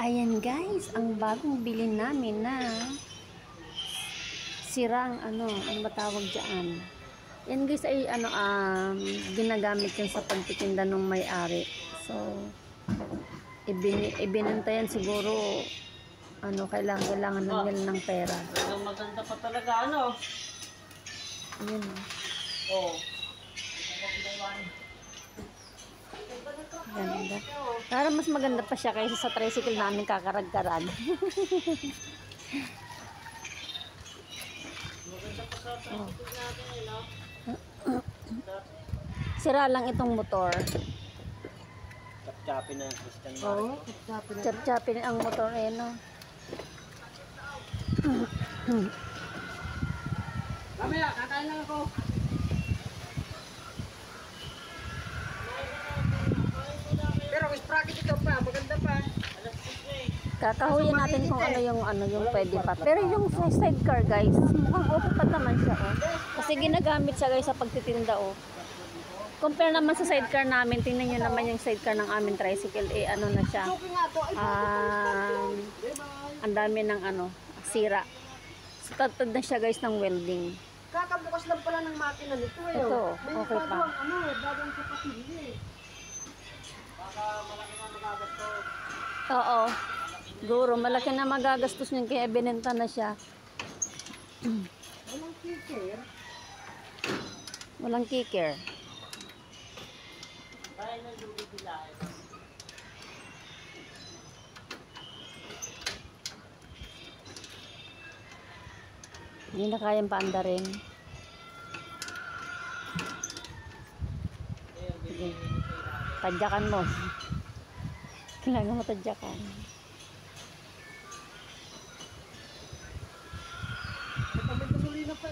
Ayan guys, ang bagong bilhin namin na sirang ano matawag dyan. Yan guys ay ginagamit yan sa pagtitinda ng may-ari. So, ibinenta yan siguro kailangan lang yan ng pera. Maganda pa talaga Ayan. Oh. Ganda. Para mas maganda pa siya kaysa sa tricycle namin kakarag-karag. Oh. Sira lang itong motor. Chap-chapin na Christian Mark. Oo, chap-chapin ang motor no. Mamaya, kakain lang ako. Pero sprocket ito pa, maganda pa. Kakahuyin natin kung ano yung pwede pa. Pero yung sidecar guys, mukhang okay pa naman siya Kasi ginagamit siya guys sa pagtitinda Compare naman sa sidecar namin, tingnan nyo naman yung sidecar ng aming tricycle, ano na siya. Ang dami ng sira. So, tatad na siya guys ng welding. Kakabukas lang pala ng makina nito Ito, okay pa. Bagong kapatid Baka malaki na magagastos. Oo. Guro, malaki na magagastos niyan kaya binenta na siya. Walang kicker. Walang kicker. Kaya na dulo sila Hindi na kayang paandarin. Sige. Tadyakan mo. Kailangan mo tadyakan. May gasolina pa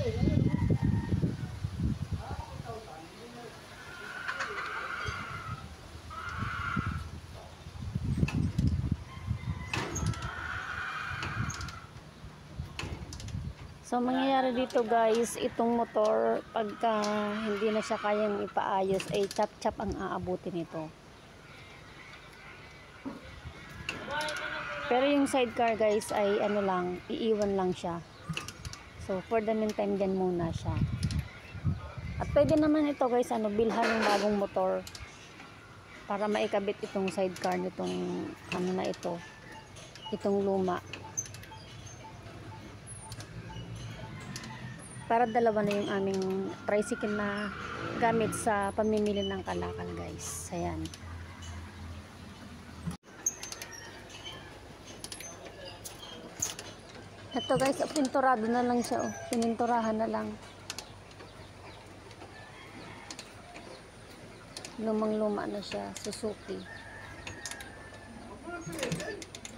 So, mangyayari dito guys, itong motor, pagka hindi na siya kayang ipaayos, ay chap-chap ang aabutin nito. Pero yung sidecar guys, ay iiwan lang siya. So, for the meantime, dyan muna siya. At pwede naman ito guys, bilhan ng bagong motor para maikabit itong sidecar nitong itong luma. Para dalawa na yung aming tricycle na gamit sa pamimili ng kalakal guys. Ayan. Ito guys, pinturado na lang siya pininturahan na lang. Lumang-luma na siya, Suzuki.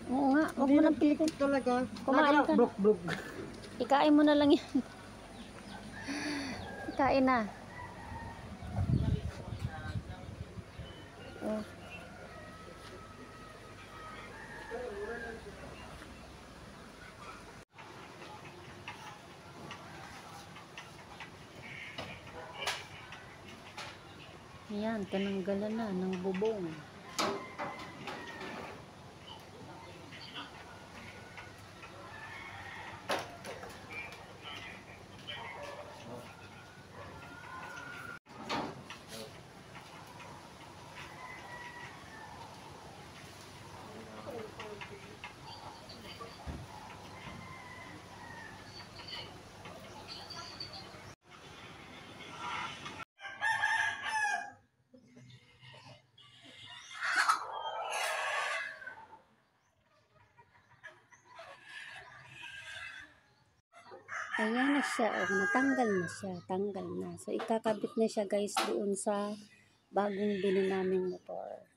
Oo nga, huwag mo nang pilitin. Talaga. Kumain ka na. Ikain mo na lang yan. Kain na. Oh. Ayan, tinanggalan na ng bubong. Ayan na siya, natanggal na siya, tanggal na. So, ikakabit na siya guys doon sa bagong bili naming motor.